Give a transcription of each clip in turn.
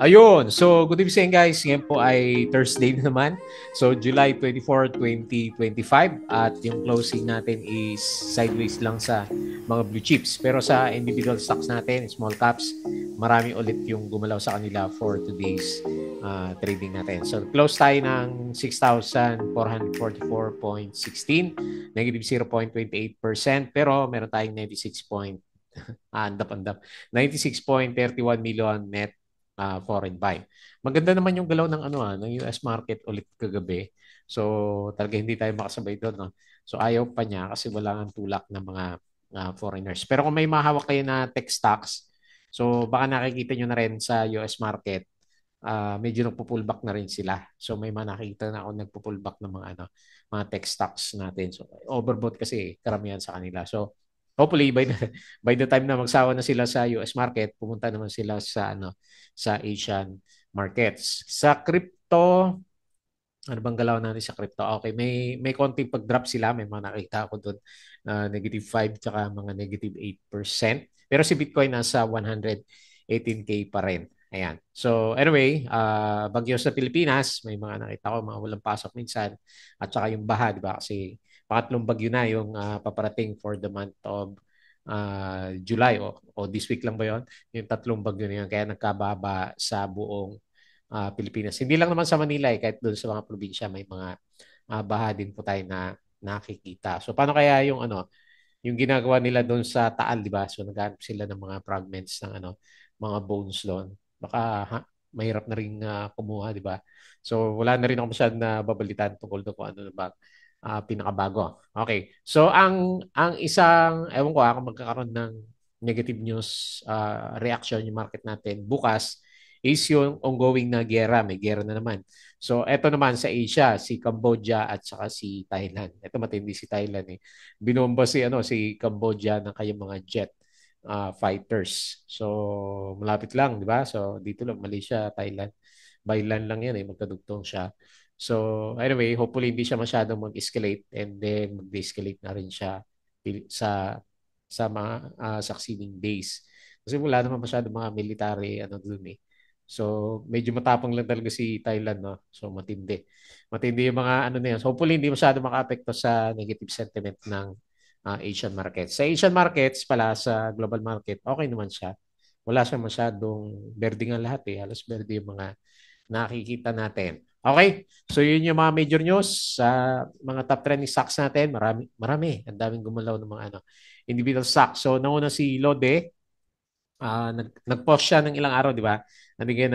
Ayun. So, good evening guys. Ngayon po ay Thursday na naman. So, July 24, 2025. At yung closing natin is sideways lang sa mga blue chips. Pero sa individual stocks natin, small caps, marami ulit yung gumalaw sa kanila for today's trading natin. So, close tayo ng 6,444.16, negative 0.28%. Pero meron tayong 96 point, andap-andap, 96.31 million net foreign buy. Maganda naman yung galaw ng ng US market ulit kagabi. So talaga hindi tayo makasabay doon, no. So ayaw pa niya kasi wala ang tulak ng mga foreigners. Pero kung may mahawak kayo na tech stocks, so baka nakikita nyo na rin sa US market, medyo nagpo-pullback na rin sila. So may mga nakikita na ako nagpo-pullback ng mga tech stocks natin. So overbought kasi karamihan sa kanila. So hopefully by the time na magsawa na sila sa US market, pumunta naman sila sa Asian markets. Sa crypto, ano bang galaw natin sa crypto? Okay, may konting pag-drop sila, may mga nakita ako doon na negative 5 tsaka mga negative 8%. Pero si Bitcoin nasa 118K pa rin. Ayan. So anyway, bagyo sa Pilipinas, may mga nakita ko mga walang pasok minsan at saka yung baha, di ba? Kasi pangatlong bagyo na yung paparating for the month of July o this week lang ba yon? Yung tatlong bagyo na yun kaya nagkababa sa buong Pilipinas. Hindi lang naman sa Manila kahit doon sa mga probinsya may mga baha din po tayo na nakikita. So paano kaya yung ginagawa nila doon sa Taal, di ba? So naghanap sila ng mga fragments ng mga bones doon. Baka mahirap na rin kumuha, di ba? So wala na rin ako masyadong nababalitaan tungkol doon kung ano na ba pinakabago. Okay. So ang isang ewan ko kung magkakaroon ng negative news reaction yung market natin bukas is yung ongoing na gera. May gera na naman. So, eto naman sa Asia, si Cambodia at saka si Thailand. Ito matindi si Thailand eh. Binomba si Cambodia ng kayang mga jet fighters. So, malapit lang, di ba? So, dito lang Malaysia, Thailand. By land lang yan eh, magkadugtong siya. So, anyway, hopefully hindi siya masyadong mag-escalate and then mag-escalate na rin siya sa mga succeeding days. Kasi wala naman masyadong mga military dun eh. So, medyo matapang lang talaga si Thailand, no? So, matindi. Matindi yung mga na yan. So, hopefully, hindi masyado maka-apekto sa negative sentiment ng Asian markets. Sa Asian markets pala, sa global market, okay naman siya. Wala siya masyadong berde nga lahat eh. Halos berde yung mga nakikita natin. Okay? So, yun yung mga major news sa mga top trending stocks natin. Marami, marami. Ang daming gumalaw ng mga individual stocks. So, nauna si Lode, nag-post siya ng ilang araw, di ba? Nabigay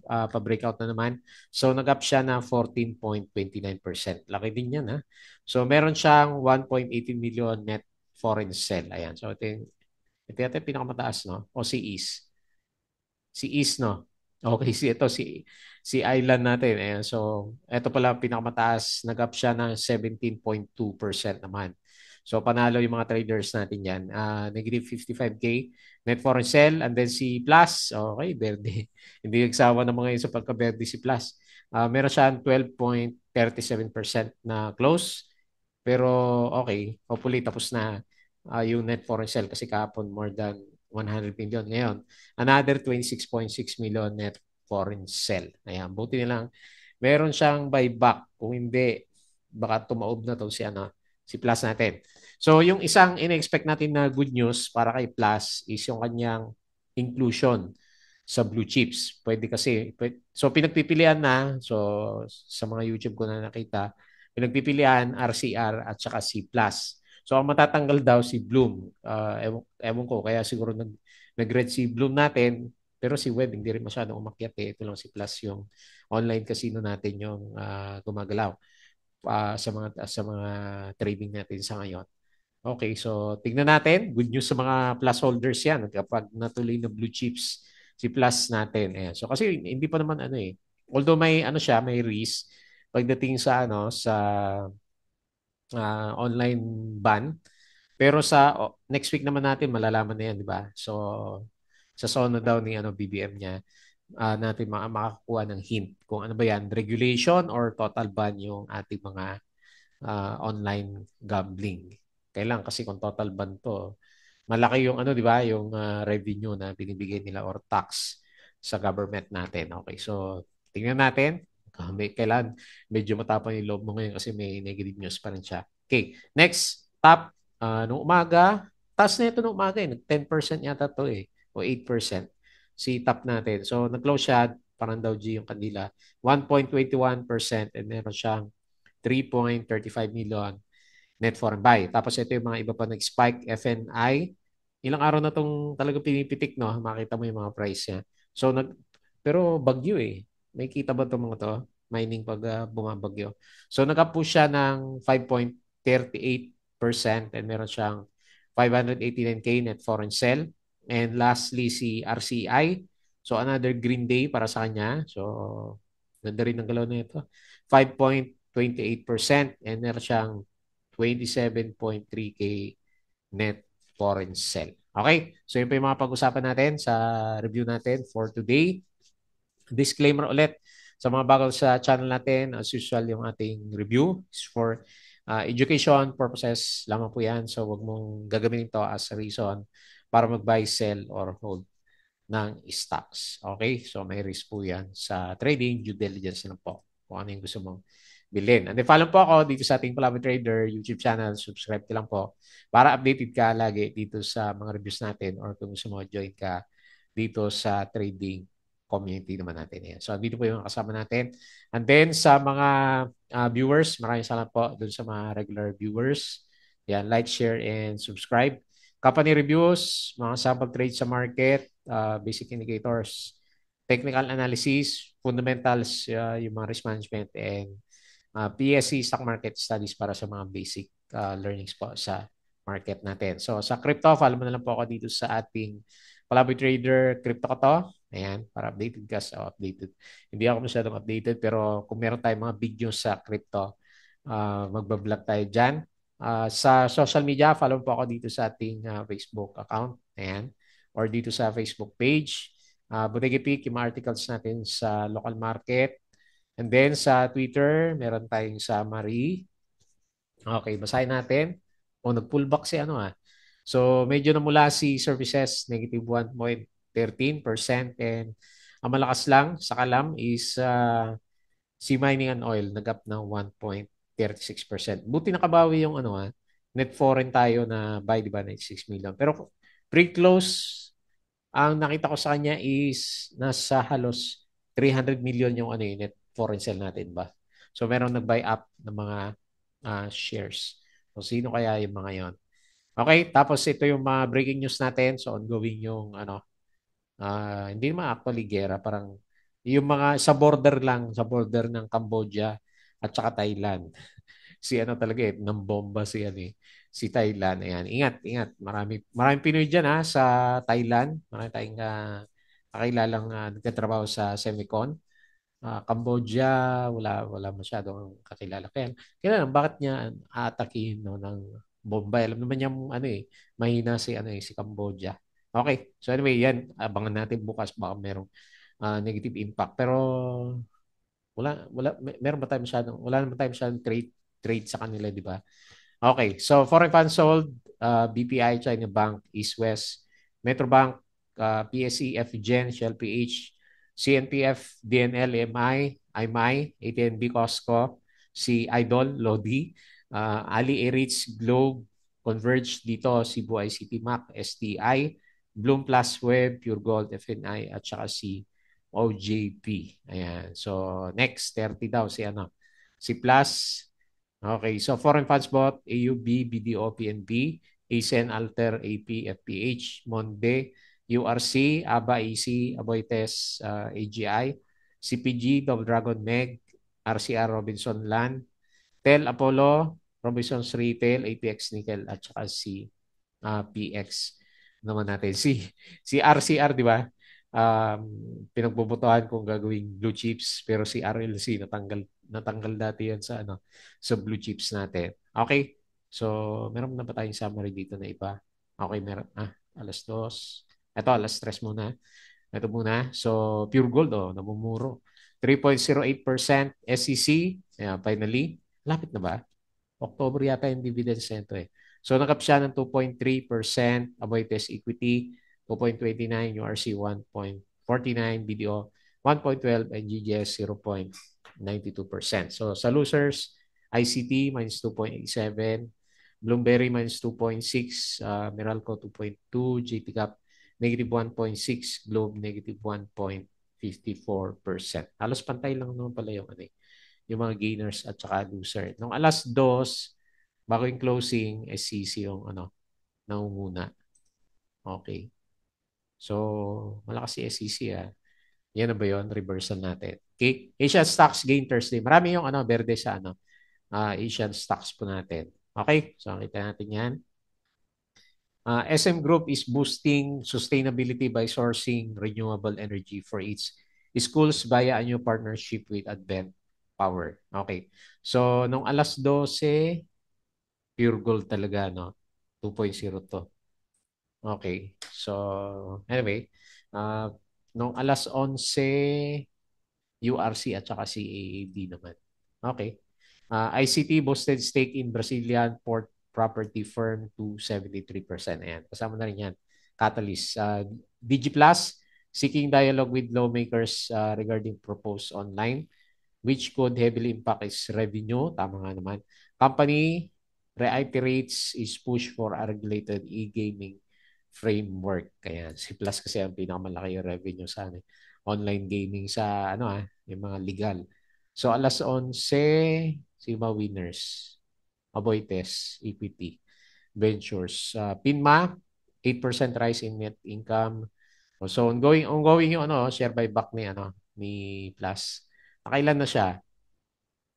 pa-breakout na naman. So, nag-up siya na 14.29%. Laki din yan, ha? So, meron siyang 1.18 million net foreign sell. Ayan. So, ito yata yung pinakamataas, no? O si East. Si East, no? Okay, si Island natin. Ayan. So, ito pala pinakamataas. Nag-up siya ng 17.2% naman. So, panalo yung mga traders natin yan. Negative 55K net foreign sell. And then si Plus, okay, berde. Hindi nagsawa ng mga yun sa pagka-berde si Plus. Meron siyang 12.37% na close. Pero okay, hopefully tapos na yung net foreign sell kasi kahapon more than 100 million. Ngayon, another 26.6 million net foreign sell. Ayan, buti na lang. Meron siyang buyback. Kung hindi, baka tumaob na to si Plus natin. So, yung isang in-expect natin na good news para kay Plus is yung kanyang inclusion sa blue chips. Pwede kasi. So, pinagpipilian na. So, sa mga YouTube ko na nakita, pinagpipilian RCR at saka C+. So, ang matatanggal daw si Bloom. Ewan ko, kaya siguro nag-red si Bloom natin, pero si Web hindi rin masyadong umakyat eh. Ito lang si Plus yung online casino natin yung gumagalaw sa mga trading natin sa ngayon. Okay, so tingnan natin. Good news sa mga Plus holders yan kapag natuloy na blue chips si Plus natin. Ayan. So kasi hindi pa naman although may may risk pagdating sa online ban. Pero sa next week naman natin malalaman na yan, di ba? So sa SONA daw ni BBM niya, natin makakuha ng hint kung ano ba yan, regulation or total ban yung ating mga online gambling. Kailan kasi kung total ban to, malaki yung di ba, yung revenue na binibigay nila or tax sa government natin. Okay, so tingnan natin. Kailan medyo matapang yung loob mo ngayon kasi may negative news pa rin siya. Okay, next, top, nung umaga, taas na ito nung umaga eh. 10% yata to eh, o 8% si top natin. So, nag-close siya, parang daw G yung kanila, 1.21% and meron siyang 3.35 million net foreign buy. Tapos ito yung mga iba pa nag-spike, FNI. Ilang araw na itong talaga pinipitik, no? Makita mo yung mga price niya. So, pero bagyo eh. May kita ba itong mga to? Mining pag bumabagyo. So, nag-push siya ng 5.38% and meron siyang 589K net foreign sell. And lastly, si RCI. So, another green day para sa kanya. So, ganda rin ng galaw na ito. 5.28% and meron siyang 27.3K net foreign sell. Okay? So, yun pa yung mga pag-usapan natin sa review natin for today. Disclaimer ulit sa mga bago sa channel natin, as usual, yung ating review is for education purposes lamang po yan. So, wag mong gagamitin to as a reason para mag-buy, sell, or hold ng stocks. Okay? So, may risk po yan sa trading, due diligence na po kung ano yung gusto mong bilhin. And then, follow po ako dito sa ating Palaban Trader YouTube channel. Subscribe ka lang po para updated ka lagi dito sa mga reviews natin or kung gusto mo join ka dito sa trading community naman natin. Yan. So, dito po yung kasama natin. And then, sa mga viewers, maraming salamat po dun sa mga regular viewers. Yan, like, share, and subscribe. Company reviews, mga sample trades sa market, basic indicators, technical analysis, fundamentals, yung mga risk management, and PSC, stock market studies para sa mga basic learnings po sa market natin. So sa crypto, follow mo na lang po ako dito sa ating Palaboy Trader Crypto ko to. Ayan, para updated ka sa updated. Hindi ako masyadong updated pero kung meron tayong mga videos sa crypto, magbablog tayo dyan. Sa social media, follow po ako dito sa ating Facebook account. Ayan. Or dito sa Facebook page. Bodega Peak, yung mga articles natin sa local market. And then sa Twitter, meron tayong summary. Okay, basahin natin. O nag-pullback si ano ah. So medyo namula si services, negative 1.13%. And ang malakas lang sa kalam is si mining and oil, nag-up ng 1.36%. Buti nakabawi yung ano net foreign tayo na buy, di ba, 96 million. Pero pre-close, ang nakita ko sa kanya is nasa halos 300 million yung ano net foreign sell natin ba. So meron nag-buy up ng mga shares. So sino kaya yung mga yon? Okay, tapos ito yung mga breaking news natin. So ongoing yung ano, hindi naman actually gera, parang yung mga sa border lang, sa border ng Cambodia at saka Thailand. Si ano talaga eh, ng bomba si ano eh, si Thailand. Ayan, ingat, ingat. Maraming Pinoy diyan sa Thailand. Marami tayong kakilalang nagtatrabaho sa Semicon. Cambodia, wala masyadong kakilala. Kaya bakit niya aatakihin no, ng bomba? Alam naman niya ano eh, mahina si ano eh, si Cambodia. Okay. So anyway, yan abangan natin bukas baka merong negative impact. Pero meron ba tayo masyadong wala naman tayo masyadong trade sa kanila, di ba? Okay. So foreign funds sold, BPI, China Bank, East West, Metrobank, PSE, FGen, Shell PH, CNPF, DNL, MI, IMI, ATNB, Costco, si Idol, Lodi, Ali Erich, Globe, Converge dito, Cebu ICT Mac, STI, Bloom Plus Web, Pure Gold, FNI, at saka si OJP. Ayan. So, next, 30 daw si ano. Si Plus. Okay. So, foreign funds bought, AUB, BDO, PNB, ASEN, Alter, AP, FPH, Monde, URC, ABA, AC, Aboites, AGI, CPG, Double Dragon, MEG, RCR, Robinson Land, Tel, Apollo, Robinsons Retail, APX Nickel, at saka si PX naman natin. Si RCR, di ba? Um, Pinagbubutuhan kung gagawing blue chips pero si RLC natanggal dati yan sa ano sa blue chips natin. Okay? So, meron na ba tayong summary dito na iba? Okay, meron. Alas 2. Ito, alas 3 muna. Ito muna. So, Pure Gold, namumuro. 3.08% SEC. Ayan, finally. Lapit na ba? October yata yung dividends nito eh. So, nakap siya ng 2.3%, Aboitiz Equity, 2.29, URC 1.4%. 0.49, BDO 1.12, and GGS 0.92%. So sa losers, ICT minus 2.87, Bloomberry minus 2.6, Meralco 2.2, GTCap negative 1.6, Globe negative 1.54%. Halos pantay lang naman pala yung, ano, yung mga gainers at saka loser. Nung alas 2, bago yung closing, SCC yung nangunguna. Okay. So, malakas si SCC ah. Yan na ba yun? Reversal natin. Okay. Asian Stocks Gain Thursday. Marami yung verde sa Asian Stocks po natin. Okay. So, kita natin yan. SM Group is boosting sustainability by sourcing renewable energy for its schools via a new partnership with Advent Power. Okay. So, nung alas 12, pure gold talaga, no? 2.0 to. Okay. So, anyway, uh, nung alas 11, URC at saka CAAD naman. Okay. ICT boosted stake in Brazilian port property firm to 73%. Ayan. Kasama na rin yan. Catalyst. DigiPlus seeking dialogue with lawmakers regarding proposed online which could heavily impact its revenue. Tama nga naman. Company reiterates its push for a regulated e-gaming framework. Kaya si Plus kasi ang pinakamalaki yung revenue sa online gaming sa yung mga legal. So alas 11, si mga winners. Aboites, EPT, Ventures. Pinma, 8% rise in net income. So ongoing yung share buyback ni Plus. Nakailan na siya?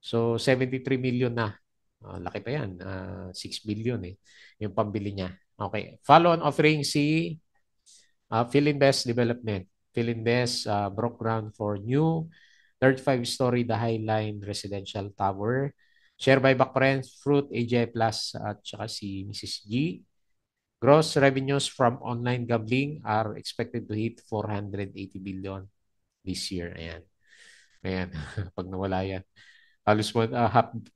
So 73 million na. Laki pa yan. 6 billion yung pambili niya. Okay. Follow-on offering si Philinvest Development. Philinvest broke ground for new 35-story The Highline Residential Tower. Share buyback pa rin, Fruit, AJ Plus at saka si Mrs. G. Gross revenues from online gambling are expected to hit 480 billion this year. Ayan. Ayan. Pag nawala yan. Halos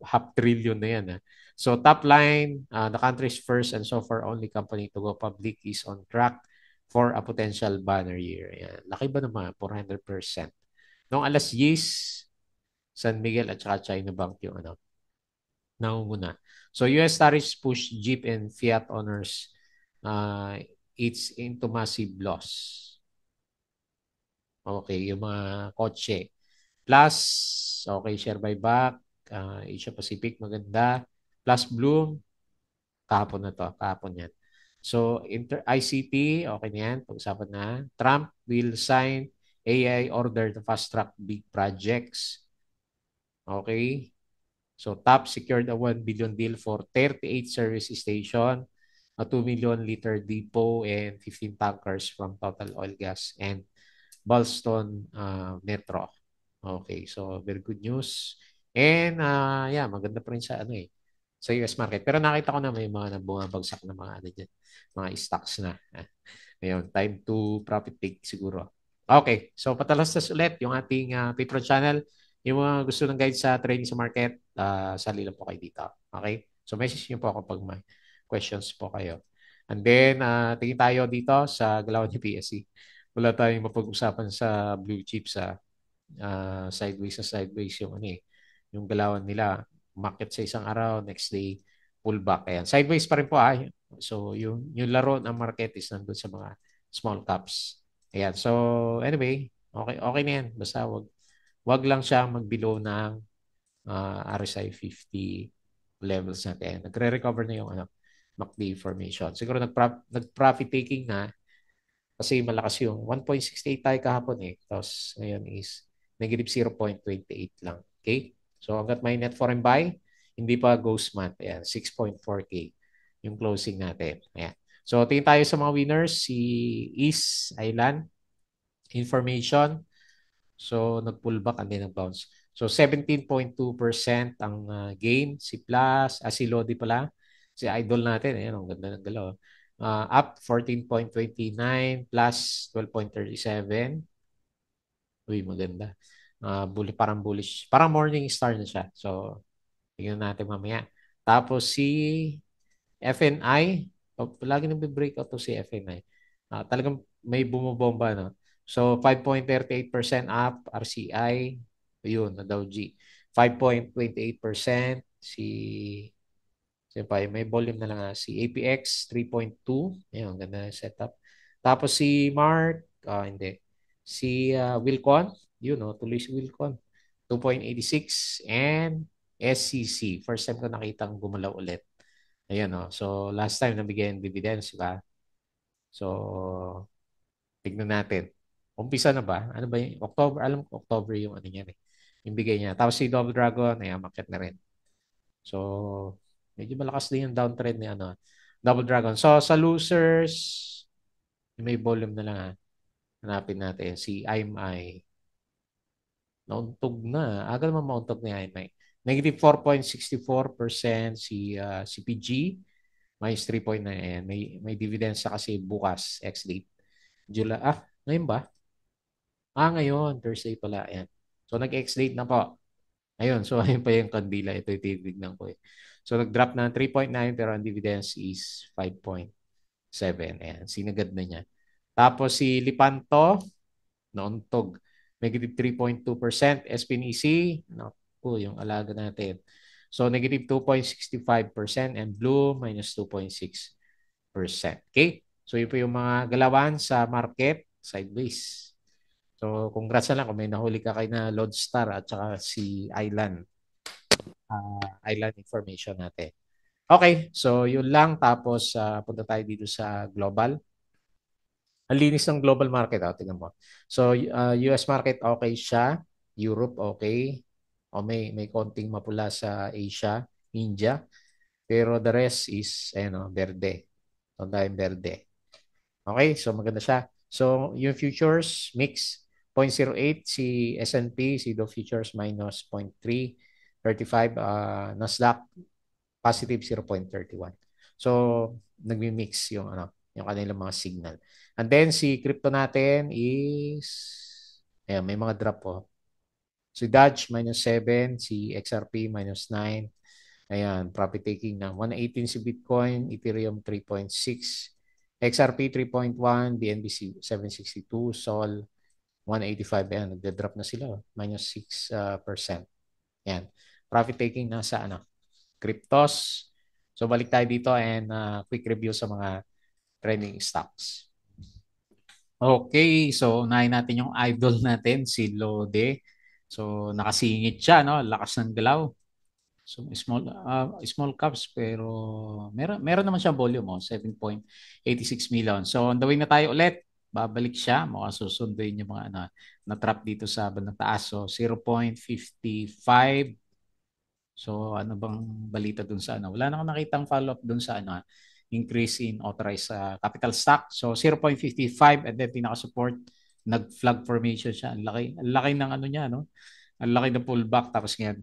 half trillion na yan. So top line, the country's first and so far only company to go public is on track for a potential banner year. Ayan. Laki ba naman? 400%. Noong alas 10, San Miguel at saka China Bank yung nangunguna. So US tariffs push Jeep and Fiat owners it's into massive loss. Okay, yung mga kotse. Plus, okay, share buyback, Asia Pacific, maganda. Plus Bloom, kahapon na to, kahapon yan. So, ICT, okay na yan, pag-usapan na. Trump will sign AI order to fast-track big projects. Okay. So, TAP secured a 1 billion deal for 38 service station, a 2 million liter depot, and 15 tankers from Total Oil Gas and Ballston Metro. Okay, so very good news. And yeah, maganda pa rin sa sa US market. Pero nakita ko na may mga bumabagsak na mga mga stocks na. Ngayon, time to profit take siguro. Okay, so patalastas ulit yung ating Patreon channel. Yung mga gusto ng guide sa trading sa market, sali lang po kayo dito. Okay? So message niyo po ako pag may questions po kayo. And then, tingin tayo dito sa galawan ni PSE. Wala tayong mapag-usapan sa blue chips sideways yung yung galawan nila. Market sa isang araw, next day, pullback. Ayan. Sideways pa rin po. So, yung laro ng market is nandun sa mga small caps. Ayan. So, anyway, okay na yan. Basta wag lang siya mag-below ng RSI 50 levels natin. Nagre-recover na yung MACD formation. Siguro nag-profit taking na kasi malakas yung 1.68 tayo kahapon Tapos ngayon is negative 0.28 lang. Okay? So hanggat may net foreign buy, hindi pa ghost month. Ayan, 6.4K yung closing natin. Ayan. So tingin tayo sa mga winners. Si East Island Information. So nag-pullback and then nag-bounce. So 17.2% ang gain. Si Plus, si Lodi pala. Si Idol natin. Ayan, ang ganda ng galaw. Up 14.29 plus 12.37. Uy, maganda. Parang bullish. Parang morning star na siya. So, tingnan natin mamaya. Tapos si FNI. Lagi nang breakout to si FNI. Talagang may bumobomba. No? So 5.38% up, RCI, yun, na Dow G. 5.28% may volume na lang si APX 3.2. Ayun, ganda na setup. Tapos si Mart, hindi. Si Wilcon, yun, tuloy si Wilcon. 2.86 and SCC. First time ko nakitang gumalaw ulit. Ayan, So, last time nabigyan dividends, di ba? So, tignan natin. Umpisa na ba? Ano ba yung October? Alam ko October yung ano niya eh. Yung bigay niya. Tapos si Double Dragon, ayan, market na rin. So, medyo malakas din yung downtrend ni Double Dragon. So, sa losers, may volume na lang hanapin natin. Si IMI. Nauntog na. Aga naman mauntog ni IMI. Negative 4.64% si PG. Minus 3.9. Ayan. May dividends sa kasi bukas, ex-date. July. Ngayon ba? Ngayon. Thursday pala. Ayan. So, nag-ex-date na po. Ayun. So, ayun pa yung kandila. Ito yung titignan ko eh. So, nag-drop na 3.9 pero ang dividends is 5.7. Ayan. Sinagad na niya. Tapos si Lipanto, nauntog. Negative 3.2%. SPNEC, naku, yung alaga natin. So, negative 2.65% and Blue, minus 2.6%. Okay? So, yun po yung mga galawan sa market sideways. So, congrats na lang kung may nahuli ka kay na Lodestar at saka si Island information natin. Okay, so yun lang. Tapos, punta tayo dito sa global. Ang linis ng global market, tingnan mo. So, US market, okay siya. Europe, okay. May konting mapula sa Asia, India. Pero the rest is, verde. So, tayong verde. Okay, so maganda siya. So, yung futures, mix. 0.08 si S&P, si Dow Futures minus 0.3. 35, Nasdaq, positive 0.31. So, nagmi-mix yung kanilang mga signal. And then, si crypto natin is, ayan, may mga drop po. Si Dodge, minus 7. Si XRP, minus 9. Ayan, profit taking ng 118 si Bitcoin, Ethereum 3.6, XRP 3.1, BNB 762, Sol 185. Ayan, nagda-drop na sila. Minus 6%. Ayan. Profit taking nasa cryptos. So balik tayo dito and quick review sa mga trending stocks. Okay, so unahin natin yung idol natin, si Lode. So nakasingit siya, no? Lakas ng galaw. So small caps pero meron naman siya volume 7.86 million. So on the way na tayo ulit. Babalik siya, mukhang susunduin yung mga na trap dito sa bandang taas. So 0.55. So ano bang balita dun sa Wala na akong nakitang follow-up dun sa increase in authorized capital stock. So 0.55 and then pinaka-support nag-flag formation siya. Ang laki ng niya, no? Ang laki ng pullback tapos ngayon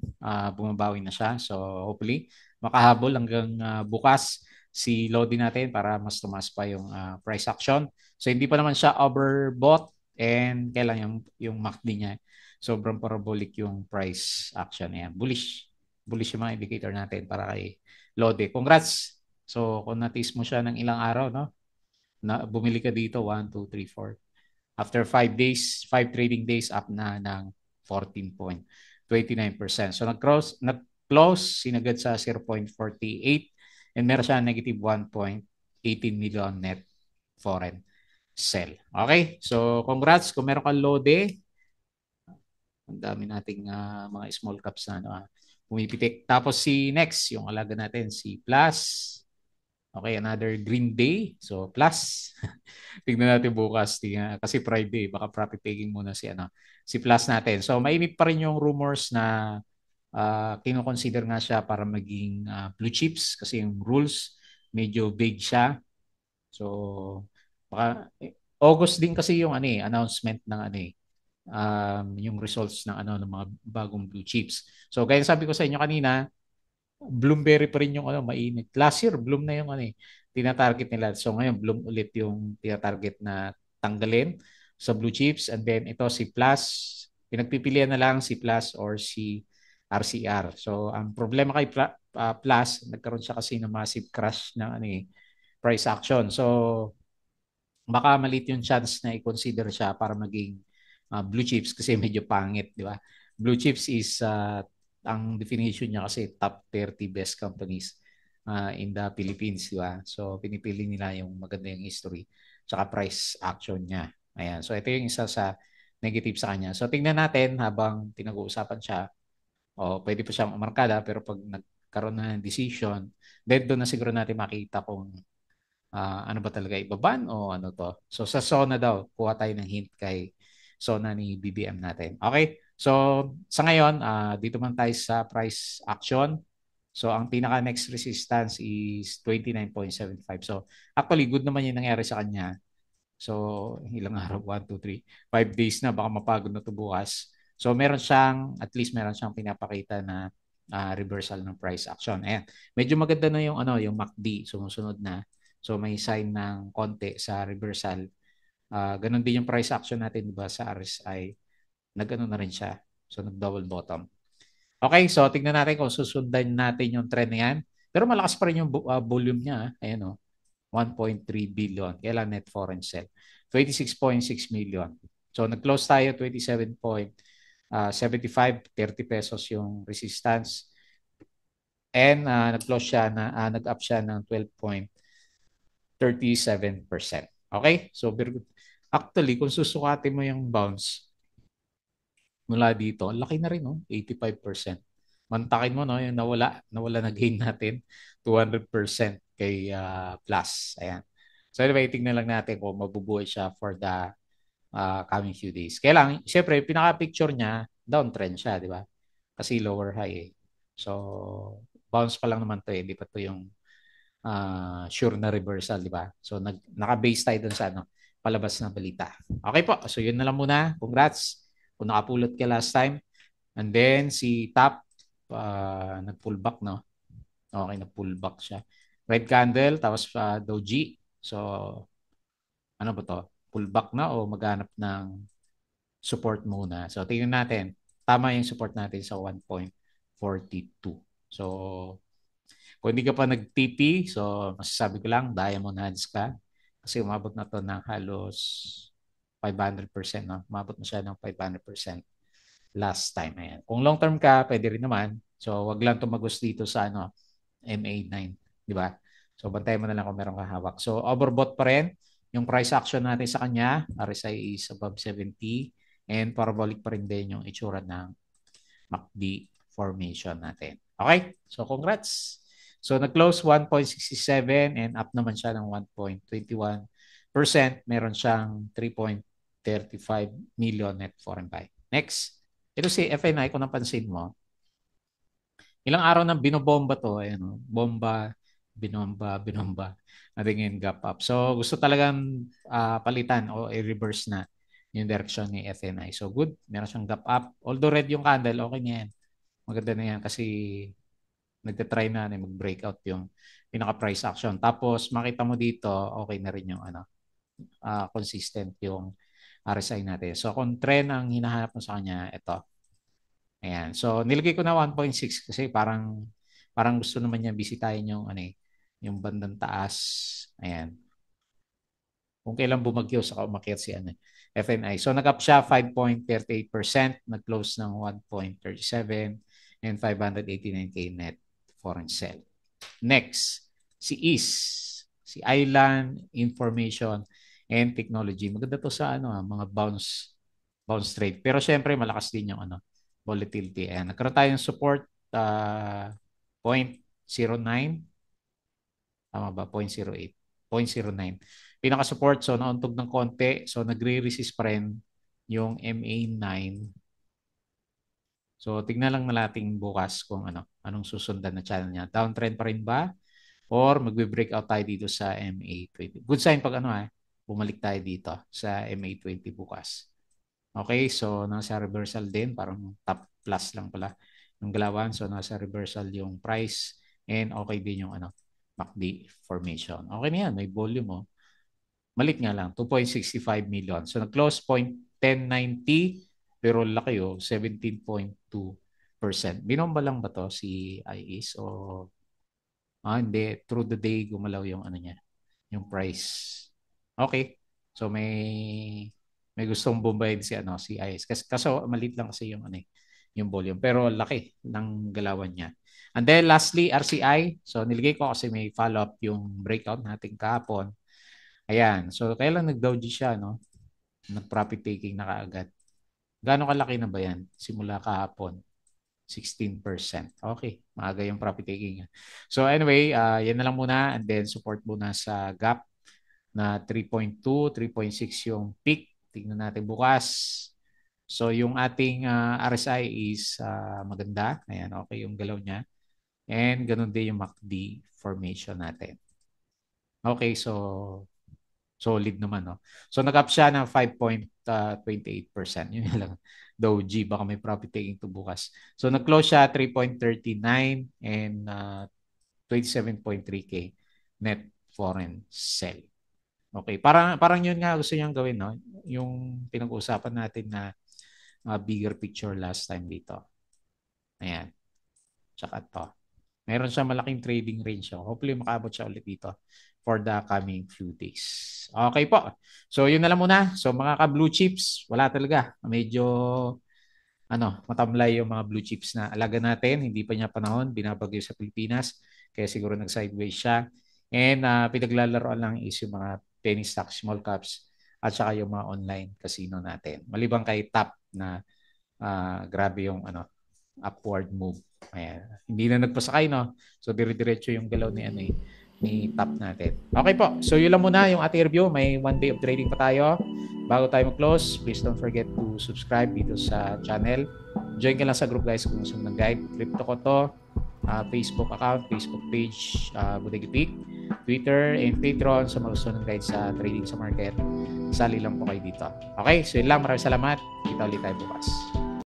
bumabawi na siya. So hopefully makahabol hanggang bukas si Lodi natin para mas tumaas pa yung price action. So hindi pa naman siya overbought and kailan yung MACD niya. Sobrang parabolic yung price action niya. Bullish yung mga indicator natin para kay Lodi. Congrats! So kung natis mo siya ng ilang araw, no? Bumili ka dito, 1, 2, 3, 4. After 5 trading days, up na ng 14.29%. So nag-close, sinagad sa 0.48 and meron siya negative 1.18 million net foreign sell. Okay, so congrats kung meron kang Lode. Ang dami nating mga small caps na pumipitik. Tapos si next, yung alaga natin, si Plus. Okay, another green day. So, plus. Tignan natin bukas. Kasi Friday, baka profit taking muna si plus natin. So, mainit pa rin yung rumors na kino-consider nga siya para maging blue chips kasi yung rules medyo vague siya. So, baka August din kasi yung announcement ng yung results ng mga bagong blue chips. So, gaya sabi ko sa inyo kanina, Bloomberry pa rin yung mainit. Last year, Bloom na yung tinatarget nila. So ngayon, Bloom ulit yung tinatarget na tanggalin sa blue chips. And then ito si Plus, pinagpipilian na lang si Plus or si RCR. So ang problema kay Plus, nagkaroon siya kasi ng massive crash ng price action. So baka maliit yung chance na i-consider siya para maging blue chips kasi medyo pangit, di ba? Blue chips is, ang definition niya kasi top 30 best companies in the Philippines, di ba? So, pinipili nila yung maganda yung history tsaka price action niya. Ayan. So, ito yung isa sa negative sa kanya. So, tingnan natin habang pinag-uusapan siya. O, pwede pa siyang umarkada pero pag nagkaroon na ng decision, then doon na siguro natin makita kung ano ba talaga, ibaban o ano to. So sa Sona daw, kuha tayo ng hint kay Sona ni BBM natin. Okay? So sa ngayon, dito man tayo sa price action. So ang pinaka next resistance is 29.75. So actually good naman yung nangyari sa kanya. So ilang araw? 1, 2, 3, 5 days na. Baka mapagod na to bukas. So meron siyang, at least meron siyang pinapakita na reversal ng price action. Ayan. Medyo maganda na yung ano, yung MACD sumusunod na. So may sign ng konti sa reversal. Ganun din yung price action natin, di ba, sa RSI. Nagano na rin siya. So nag-double bottom. Okay, so tingnan natin kung susundan natin yung trend na yan. Pero malakas pa rin yung volume niya. Ayan o, 1.3 billion. Kailan net foreign sale? 26.6 million. So nag-close tayo 27.75, 30 pesos yung resistance. And nag-close siya na nag-up siya ng 12.37%. Okay? So very good. Actually, kung susukatin mo yung bounce mula dito, ang laki na rin, no? 85%. Mantakin mo, no? Yung nawala na gain natin, 200% kay plus. Ayan. So anyway, tingnan lang natin kung mabubuhay siya for the coming few days. Kaya lang, siyempre, pinaka-picture niya, downtrend siya, di ba? Kasi lower high eh. So, bounce pa lang naman to eh. Hindi pa to yung sure na reversal, di ba? So, naka-base tayo dun sa ano, palabas na balita. Okay po. So, yun na lang muna. Congrats kung nakapulot ka last time. And then, si Top, nag-pullback, no? Okay, nag-pullback siya. Red candle, tapos Doji. So, ano ba to? Pullback na o maghanap ng support muna. So, tingnan natin. Tama yung support natin sa 1.42. So, kung hindi ka pa nag-TP, so masasabi ko lang, diamond hands ka. Kasi umabot na to ng halos 500%. No? Umabot na siya ng 500% last time. Ayan. Kung long term ka, pwede rin naman. So, wag lang tumagos dito sa ano, MA9. Di ba? So, bantayan mo na lang kung meron kang hawak. So, overbought pa rin. Yung price action natin sa kanya, RSI is above 70. And parabolic pa rin din yung itsura ng MACD formation natin. Okay? So, congrats. So, nag-close 1.67 and up naman siya ng 1.21%. Meron siyang 3.35 million net foreign buy. Next. Ito si FNI, kung napansin mo, ilang araw nang binobomba to, ayan, oh, bomba, binomba, natingin gap up. So gusto talagang palitan o i-reverse na yung direction ni FNI. So good, meron siyang gap up. Although red yung candle, okay na yan. Maganda na yan kasi nagte-try na mag-breakout yung pinaka-price action. Tapos makita mo dito, okay na rin yung ano, consistent yung RSI natin. So kung trend ang hinahanap mo sa kanya, ito. Ayan. So, nilagay ko na 1.6 kasi parang gusto naman niya bisitahin yung ano eh, yung bandang taas. Ayan. Kung kailan bumagyo saka umakyat si ano, FNI. So, nag-up siya 5.38%, nag-close ng 1.37 and 589K net foreign sale. Next, si IS, si Island Information and Technology. Maganda to sa ano, mga bounce trade. Pero syempre malakas din yung ano, volatility. Ayan, nagkaroon tayo ng support 0.09, tama ba? 0.08, 0.09. Pinaka-support, so nauntog ng konti. So nagre-resist pa rin yung MA9. So tignan lang na natin bukas kung ano, anong susundan na channel niya. Downtrend pa rin ba? Or magbe-breakout tayo dito sa MA20. Good sign pag ano bumalik tayo dito sa MA20 bukas. Okay, so nasa reversal din, parang top plus lang pala yung galawan. So nasa reversal yung price and okay din yung ano, MACD formation. Okay na yan, may volume oh. Malit nga lang, 2.65 million. So nag-close 0.1090 pero laki oh, 17.2%. Binomba lang ba to si IES o hindi, through the day gumalaw yung ano niya, yung price. Okay. So may gustong bumbayad si si IS. Kaso maliit lang kasi yung yung volume, pero laki ng galawan niya. And then lastly, RCI. So niligay ko kasi may follow-up yung breakout natin kahapon. Ayan. So kailan nag-Dow G siya, no? Nag-profit taking na kaagad. Gaano kalaki na ba yan? Simula kahapon. 16%. Okay, maaga yung profit taking niya. So anyway, yan na lang muna, and then support muna sa gap na 3.2, 3.6 yung peak. Tingnan natin bukas. So yung ating RSI is maganda. Ayan, okay yung galaw niya. And ganun din yung MACD formation natin. Okay, so solid naman, no? So nag-up siya ng 5.28%. Yun lang. Dow G, baka may profit taking to bukas. So nag-close siya 3.39 and 27.3K net foreign sell. Okay, parang yun nga gusto niyang gawin, no? Yung pinag-uusapan natin na bigger picture last time dito. Ayan. Tsaka to. Meron siya malaking trading range. So hopefully makaabot siya ulit dito for the coming few days. Okay po. So yun na lang muna. So mga ka-blue chips, wala talaga. Medyo matamlay yung mga blue chips na alaga natin. Hindi pa niya panahon. Binabagyo sa Pilipinas. Kaya siguro nag-sideways siya. And pinaglalaroan lang is yung mga penny stocks, small caps, at saka yung mga online casino natin. Maliban kay top na grabe yung upward move. Ayan. Hindi na nagpasakay, no? So, dire-diretso yung galaw ni top natin. Okay po. So, yun lang muna yung ating review. May one day of trading pa tayo. Bago tayo mag-close, please don't forget to subscribe dito sa channel. Join ka lang sa group, guys, kung gusto ng guide. Crypto ko to. Facebook account, Facebook page, Bodega Peak, Twitter, and Patreon sa mga gusto ng guide sa trading sa market. Sali lang po kayo dito. Okay? So, yun lang. Maraming salamat. Kita ulit tayo bukas.